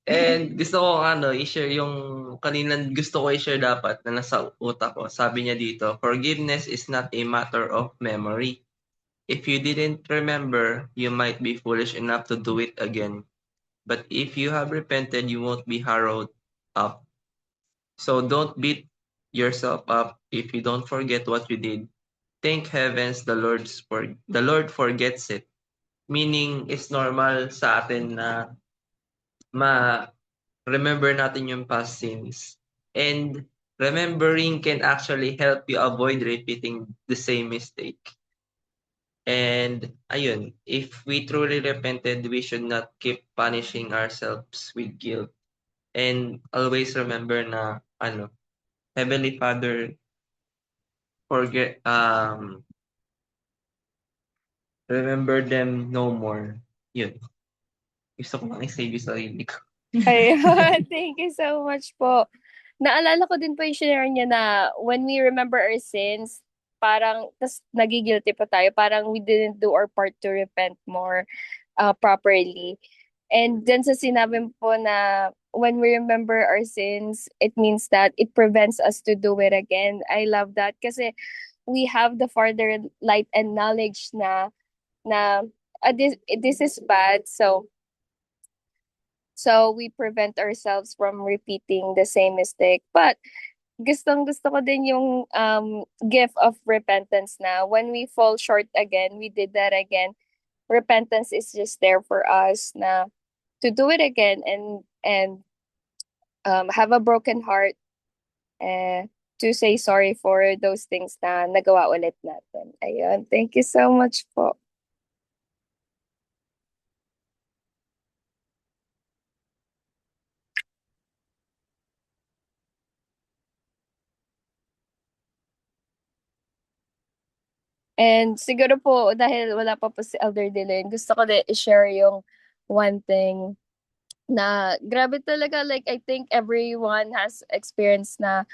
And gusto ko i-share yung kaninang gusto ko i-share dapat na nasa utak ko. Sabi niya dito, forgiveness is not a matter of memory. If you didn't remember, you might be foolish enough to do it again. But if you have repented, you won't be harrowed up. So don't beat yourself up if you don't forget what you did. Thank heavens the Lord forgets it. Meaning, it's normal sa atin na remember natin yung past sins. And remembering can actually help you avoid repeating the same mistake. And ayun, if we truly repented, we should not keep punishing ourselves with guilt. And always remember na Heavenly Father, forget remember them no more. Yun. Gusto ko lang i-save yung sarili ko. Ayun, thank you so much po. Naalala ko din po yung share niya na when we remember our sins, parang, tas nagigilty pa tayo, parang we didn't do our part to repent more properly. And then sa sinabi po na when we remember our sins, it means that it prevents us to do it again. I love that kasi we have the further light and knowledge this is bad. So we prevent ourselves from repeating the same mistake. But gusto ko din yung gift of repentance na when we fall short again, we did that again. Repentance is just there for us na to do it again and have a broken heart to say sorry for those things na nagawa ulit natin. Ayun. Thank you so much po. And siguro po, dahil wala pa po si Elder Dylan, gusto ko din i-share yung one thing na grabe talaga. Like, I think everyone has experience na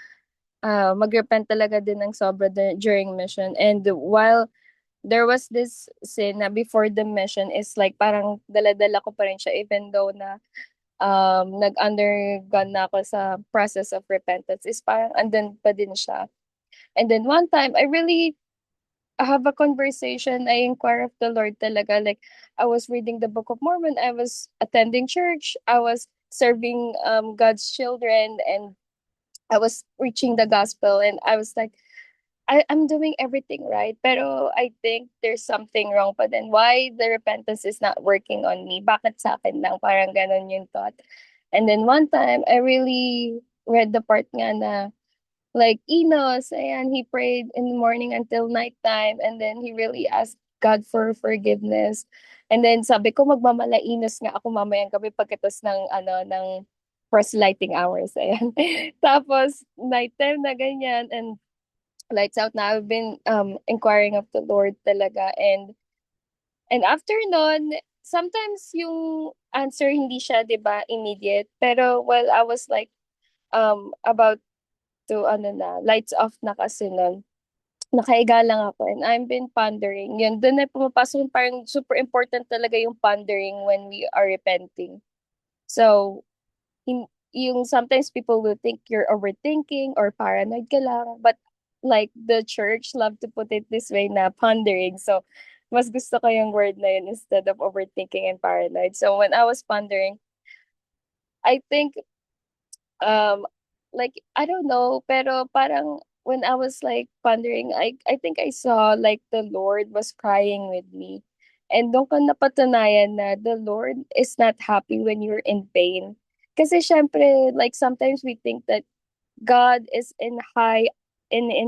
mag-repent talaga din ng sobra during mission. And while there was this sin na before the mission is like parang dala-dala ko pa rin siya even though na nag-undergone na ako sa process of repentance is parang andun pa din siya. And then one time, I really have a conversation. I inquire of the Lord talaga. Like, I was reading the Book of Mormon. I was attending church. I was serving God's children, and I was preaching the gospel. And I was like, I'm doing everything right. Pero I think there's something wrong pa din. Why the repentance is not working on me? Bakit sa akin lang? Parang ganon yung thought. And then one time, I really read the part nga na like Enos, ayan, he prayed in the morning until nighttime, and then he really asked God for forgiveness. And then sabi ko magmamalainos nga ako mamayang gabi pagkatapos ng proselyting hours, ayan. Tapos nighttime na ganyan and lights out na. I've been inquiring of the Lord talaga, and after nun, sometimes yung answer hindi siya 'di ba immediate, pero while I was like about to lights off na kasi nun. Nakahiga lang ako and I've been pondering. Yun, doon na pumapasok yung parang super important talaga yung pondering when we are repenting. So, yung sometimes people will think you're overthinking or paranoid ka lang. But like the church love to put it this way na pondering. So, mas gusto ko yung word na yun instead of overthinking and paranoid. So, when I was pondering, I think like I don't know, pero parang when I was like pondering, I think I saw like the Lord was crying with me. And doon ko napatunayan na the Lord is not happy when you're in pain. Kasi syempre, like sometimes we think that God is in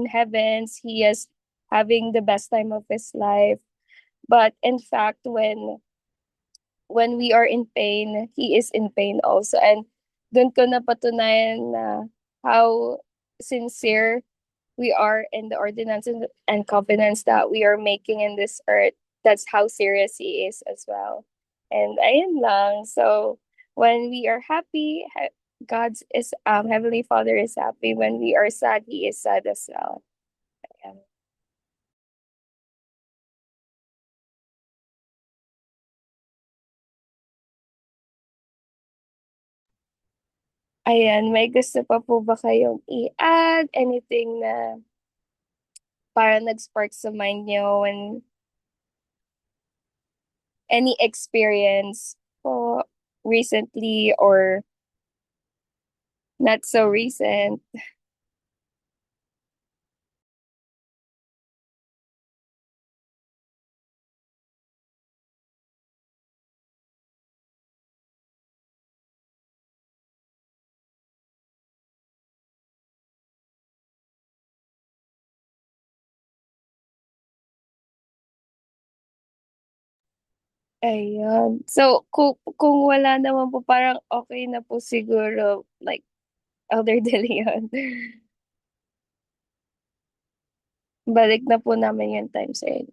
heavens. He is having the best time of his life. But in fact, when we are in pain, he is in pain also. And doon ko napatunayan na how sincere we are in the ordinances and covenants that we are making in this earth. That's how serious he is as well. And ayun lang. So when we are happy, God's is Heavenly Father is happy. When we are sad, he is sad as well. Ayan. Ayan, may gusto pa po ba kayong i-add? Anything na para nag-spark sa mind nyo when any experience po recently or not so recent? Ayun. So, kung wala naman po, parang okay na po siguro, like, Elder De Leon. Balik na po namin yung time sa inyo.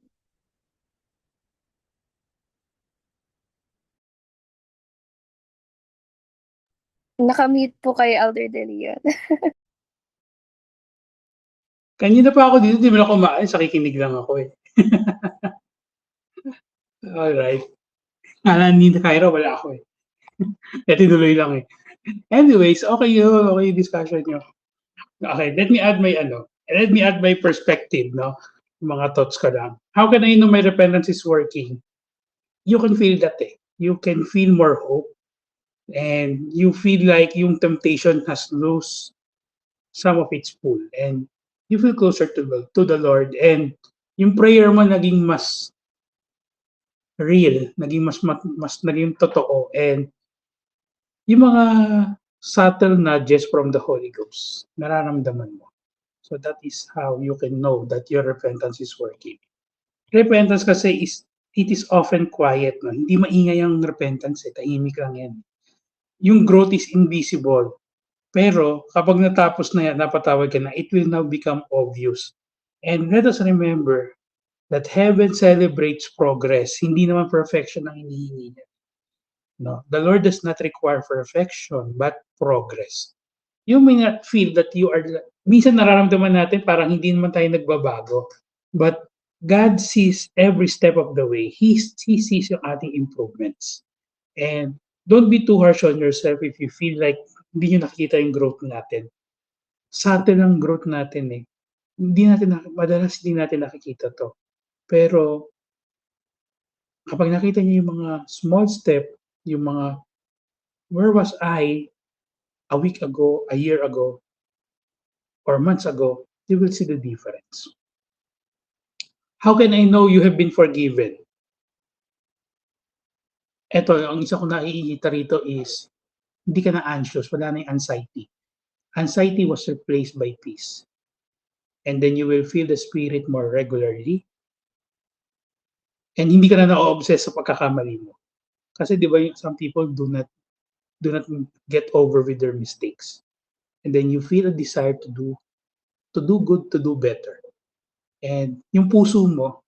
Nakamute po kay Elder De Leon. Kanina pa ako dito, di mo na kumaalis, nakikinig lang ako eh. Alright. Kala ni Kyra, wala ako eh. Kaya tinuloy lang eh. Anyways, okay yun. Okay yung discussion nyo. Okay, let me add my perspective, no? Mga thoughts ko lang. How can I know my repentance is working? You can feel that eh. You can feel more hope. And you feel like yung temptation has lost some of its pull. And you feel closer to the Lord. And yung prayer mo naging mas real, naging mas naging totoo. And yung mga subtle nudges from the Holy Ghost, nararamdaman mo. So that is how you can know that your repentance is working. Repentance kasi it is often quiet. No? Hindi maingay ang repentance. Tahimik lang yan. Yung growth is invisible. Pero kapag natapos na yan, napatawag ka na, it will now become obvious. And let us remember that heaven celebrates progress. Hindi naman perfection ang hinihingi niya. No, the Lord does not require perfection, but progress. You may not feel that you are, minsan nararamdaman natin parang hindi naman tayo nagbabago. But God sees every step of the way. He sees yung ating improvements. And don't be too harsh on yourself if you feel like hindi nyo nakikita yung growth natin. Subtle ang growth natin eh. Madalas hindi natin nakikita to. Pero kapag nakita nyo yung mga small step, yung mga where was I a week ago, a year ago, or months ago, you will see the difference. How can I know you have been forgiven? Ito, ang isa ko nakikita rito is, hindi ka na anxious, wala na yung anxiety. Anxiety was replaced by peace. And then you will feel the Spirit more regularly. And hindi ka na na-obsess sa pagkakamali mo. Kasi di ba some people do not get over with their mistakes. And then you feel a desire to do good, to do better. And yung puso mo,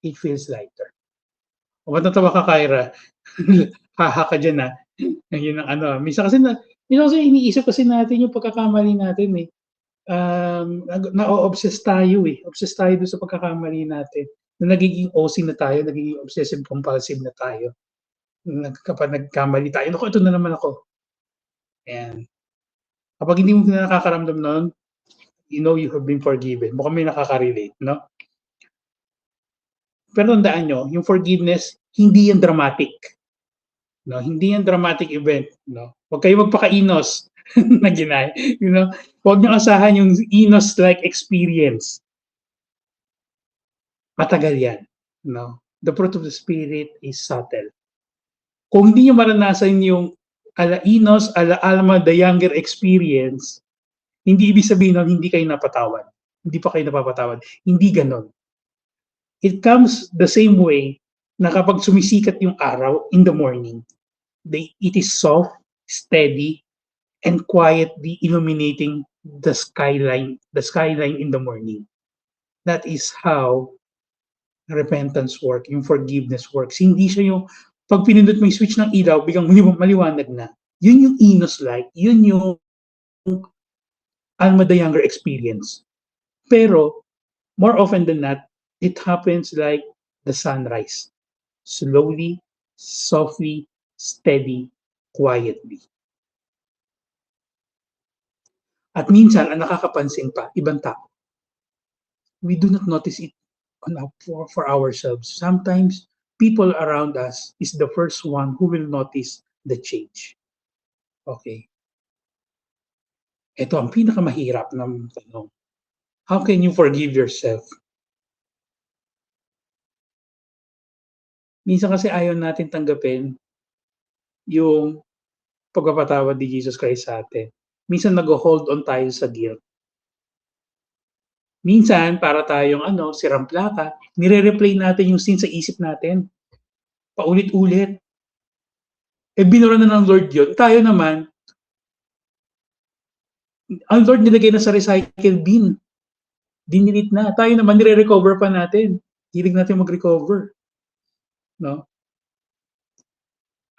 it feels lighter. O matatawa ka, Kyra. Haha ka dyan ha. Yun ang ano. Minsan kasi iniisip kasi natin yung pagkakamali natin eh. Na-obsess tayo eh. Obsess tayo doon sa pagkakamali natin. Na nagiging OC na tayo, nagiging obsessive compulsive na tayo. Kapag nagkamali tayo, naku, ito na naman ako. And kapag hindi mo na nakakaramdam noon, you know you have been forgiven. Mukhang may nakaka-relate, no? Pero tandaan nyo, yung forgiveness, hindi yan dramatic. No? Hindi yan dramatic event. No? Huwag kayo magpaka-inos na ginay. You know? Huwag nyo asahan yung inos-like experience. Matagal yan. No? The fruit of the Spirit is subtle. Kung hindi nyo maranasan yung ala Inos, ala Alma, the younger experience, Hindi ibig sabihin nun, hindi kayo napatawad. Hindi pa kayo napapatawad. Hindi ganon. It comes the same way na kapag sumisikat yung araw in the morning, it is soft, steady, and quietly illuminating the skyline in the morning. That is how repentance work, yung forgiveness works. Hindi siya yung pag pinindot mo yung switch ng ilaw, biglang maliwanag na. Yun yung Enos light, yun yung Alma the Younger experience. Pero, more often than not, it happens like the sunrise. Slowly, softly, steady, quietly. At minsan, ang nakakapansin pa, ibang tao. We do not notice it for ourselves. Sometimes, people around us is the first one who will notice the change. Okay. Ito ang pinakamahirap ng tanong. How can you forgive yourself? Minsan kasi ayaw natin tanggapin yung pagpapatawad ni Jesus Christ sa atin. Minsan nag-hold on tayo sa guilt. Minsan, para tayong sirang plaka, nire-replay natin yung sin sa isip natin. Paulit-ulit. Binura na ng Lord yun. Tayo naman, ang Lord nilagay na sa recycle bin. Dinilit na. Tayo naman, nire-recover pa natin. Hilig natin mag-recover. No?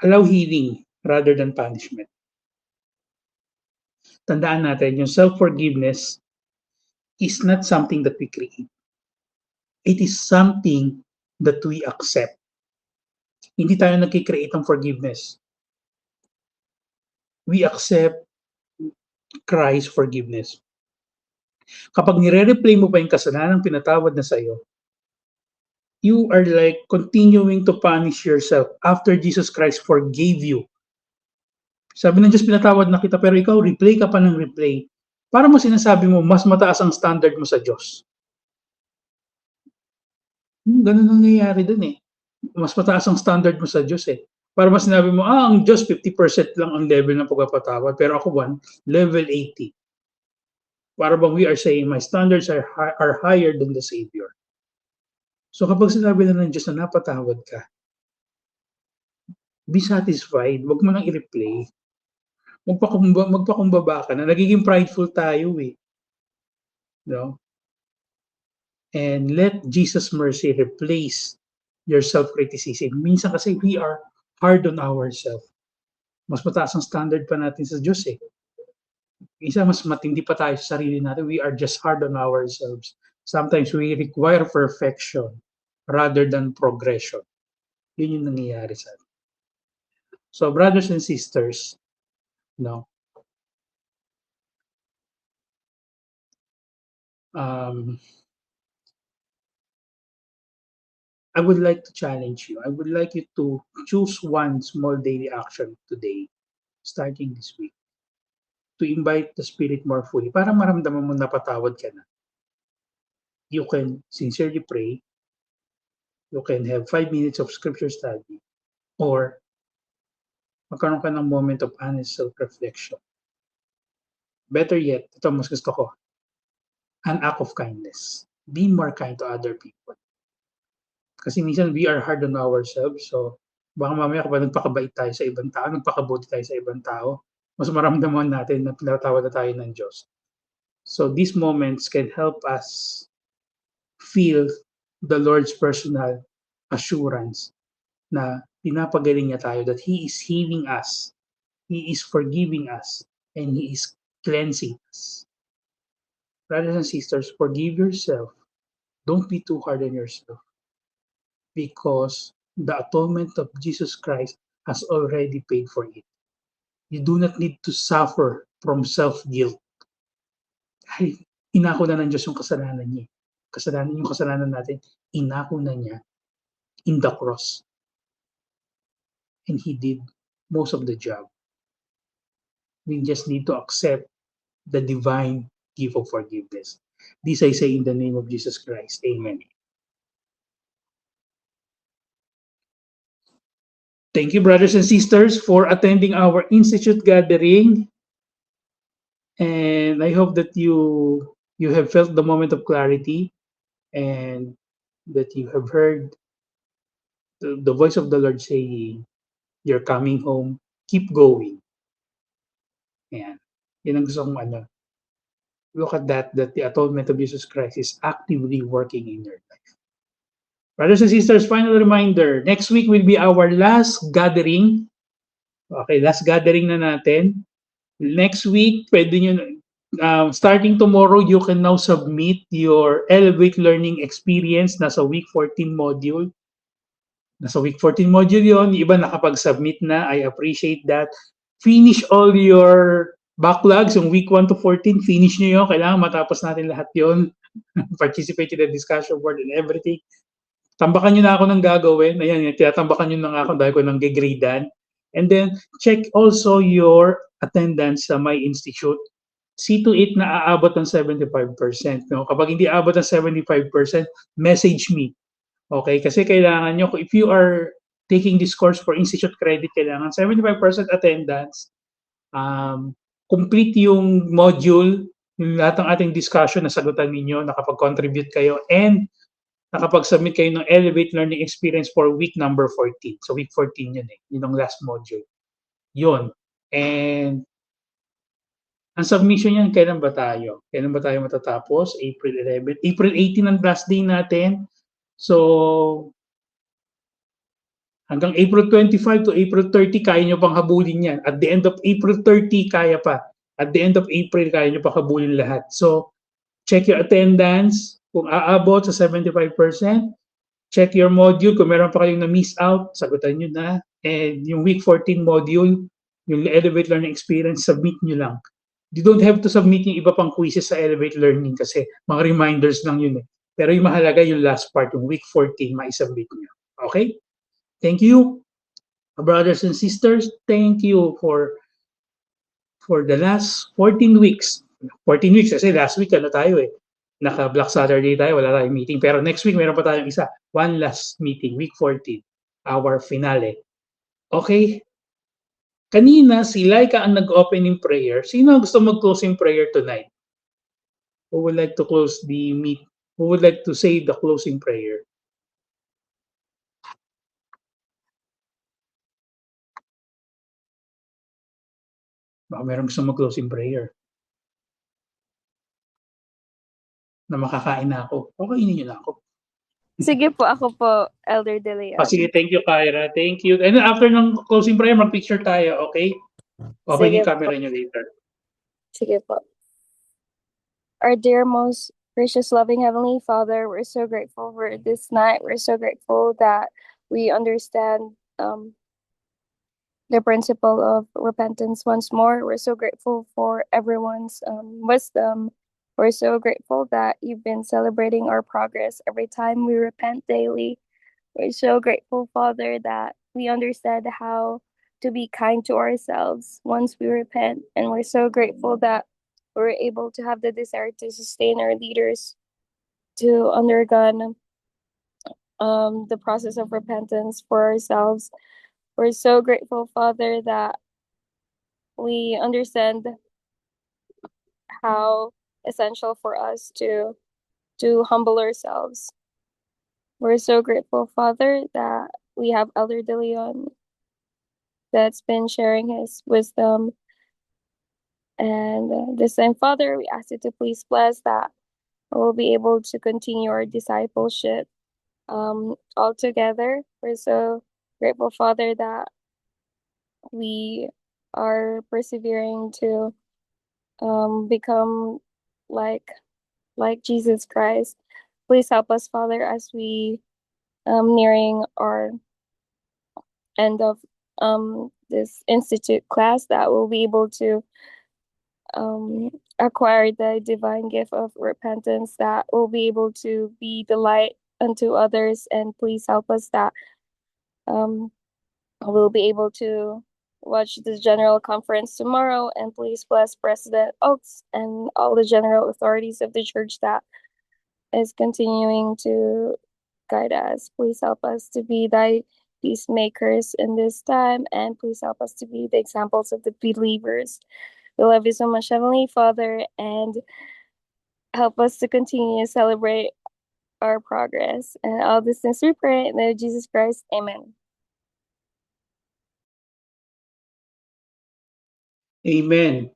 Allow healing rather than punishment. Tandaan natin, yung self-forgiveness is not something that we create. It is something that we accept. Hindi tayo nagkikreate ng forgiveness. We accept Christ's forgiveness. Kapag nire-replay mo pa yung kasalanan pinatawad na sa'yo, you are like continuing to punish yourself after Jesus Christ forgave you. Sabi ng Diyos, pinatawad na kita, pero ikaw, replay ka pa ng replay. Para mo sinasabi mo, mas mataas ang standard mo sa Diyos. Ganun ang nangyayari dun eh. Mas mataas ang standard mo sa Diyos eh. Para mas sinabi mo, ang Diyos 50% lang ang level ng pagpapatawad, pero ako level 80. Para bang we are saying, my standards are higher than the Savior. So kapag sinabi na ng Diyos na napatawad ka, be satisfied, wag mo nang i-replay. Magpakumbaba ka na. Nagiging prideful tayo eh. No? And let Jesus' mercy replace your self-criticism. Minsan kasi we are hard on ourselves. Mas mataas ang standard pa natin sa Diyos eh. Minsan mas matindi pa tayo sa sarili natin. We are just hard on ourselves. Sometimes we require perfection rather than progression. Yun yung nangyayari sa atin. So brothers and sisters, no, I would like to challenge you. I would like you to choose one small daily action today, starting this week, to invite the Spirit more fully para maramdaman mo napatawad ka na. You can sincerely pray. You can have 5 minutes of scripture study. Or magkaroon ka ng moment of honest self-reflection. Better yet, ito mas gusto ko, an act of kindness. Be more kind to other people. Kasi minsan we are hard on ourselves. So baka mamaya kapag nagpakabait tayo sa ibang tao, nagpakabuti tayo sa ibang tao, mas maramdaman natin na pinatawad na tayo ng Diyos. So these moments can help us feel the Lord's personal assurance na pinapagaling niya tayo, that He is healing us, He is forgiving us, and He is cleansing us. Brothers and sisters, forgive yourself. Don't be too hard on yourself. Because the atonement of Jesus Christ has already paid for it. You do not need to suffer from self-guilt. Ay, inako na ng Diyos yung kasalanan niya. Yung kasalanan natin, inako na niya in the cross. And He did most of the job. We just need to accept the divine gift of forgiveness. This I say in the name of Jesus Christ. Amen. Thank you, brothers and sisters, for attending our Institute gathering. And I hope that you have felt the moment of clarity and that you have heard the voice of the Lord saying, "You're coming home. Keep going." Ayan. Yun ang gusto kong look at that the atonement of Jesus Christ is actively working in your life. Brothers and sisters, final reminder, next week will be our last gathering. Okay, last gathering na natin. Next week, pwede nyo, starting tomorrow, you can now submit your Elevate Learning Experience. Nasa week 14 module. Nasa week 14 module yon. Yung iba nakapag-submit na. I appreciate that. Finish all your backlogs. Yung week 1 to 14, finish nyo yun. Kailangan matapos natin lahat yon. Participate in the discussion board and everything. Tambakan nyo na ako ng gagawin. Ayan, tinatambakan nyo na nga ako dahil ko nang gigradean. And then, check also your attendance sa My Institute. See to it na aabot ng 75%. No? Kapag hindi aabot ng 75%, message me. Okay? Kasi kailangan nyo, if you are taking this course for Institute Credit, kailangan 75% attendance, complete yung module, yung lahat ng ating discussion na sagutan ninyo, nakapag-contribute kayo, and nakapag-submit kayo ng Elevate Learning Experience for week number 14. So week 14 yun eh. Yun ang last module. Yun. And ang submission yan, kailan ba tayo? Kailan ba tayo matatapos? April 11. April 18 ang last day natin. So, hanggang April 25 to April 30, kaya nyo pang habulin yan. At the end of April 30, kaya pa. At the end of April, kaya nyo pa habulin lahat. So, check your attendance. Kung aabot sa 75%, check your module. Kung meron pa kayong na-miss out, sagutan nyo na. And yung week 14 module, yung Elevate Learning Experience, submit nyo lang. You don't have to submit yung iba pang quizzes sa Elevate Learning kasi mga reminders lang yun eh. Pero yung mahalaga yung last part, yung week 14, maisubmit nyo. Okay? Thank you, brothers and sisters. Thank you for the last 14 weeks. 14 weeks kasi last week tayo eh. Naka-Black Saturday tayo, wala tayong meeting. Pero next week, meron pa tayong isa. One last meeting, week 14, our finale. Okay? Kanina, si Laika ang nag-opening prayer. Sino gusto mag-closing prayer tonight? Who would like to close the meet? Who would like to say the closing prayer? Baka meron gusto mag-closing prayer. Na makakain na ako. Okay, ninyo na ako. Sige po, ako po, Elder De Leon. Sige, thank you, Kyra. Thank you. And then after ng closing prayer, mag-picture tayo, okay? Open Sige yung po. camera nyo later. Sige po. Our dear, most gracious, loving Heavenly Father, we're so grateful for this night. We're so grateful that we understand the principle of repentance once more. We're so grateful for everyone's wisdom. We're so grateful that you've been celebrating our progress every time we repent daily. We're so grateful, Father, that we understand how to be kind to ourselves once we repent. And we're so grateful that we're able to have the desire to sustain our leaders to undergo the process of repentance for ourselves. We're so grateful, Father, that we understand how essential for us to humble ourselves. We're so grateful, Father, that we have Elder De Leon that's been sharing his wisdom. And this time, Father, we ask you to please bless that we'll be able to continue our discipleship all together. We're so grateful, Father, that we are persevering to become like Jesus Christ. Please help us, Father, as we nearing our end of this institute class, that we'll be able to acquire the divine gift of repentance, that we'll be able to be the light unto others. And please help us that we'll be able to watch the general conference tomorrow. And please bless President Oaks and all the general authorities of the church that is continuing to guide us. Please help us to be thy peacemakers in this time, and please help us to be the examples of the believers. We love you so much, Heavenly Father, and help us to continue to celebrate our progress. And all these things we pray in the name of Jesus Christ. Amen. Amen.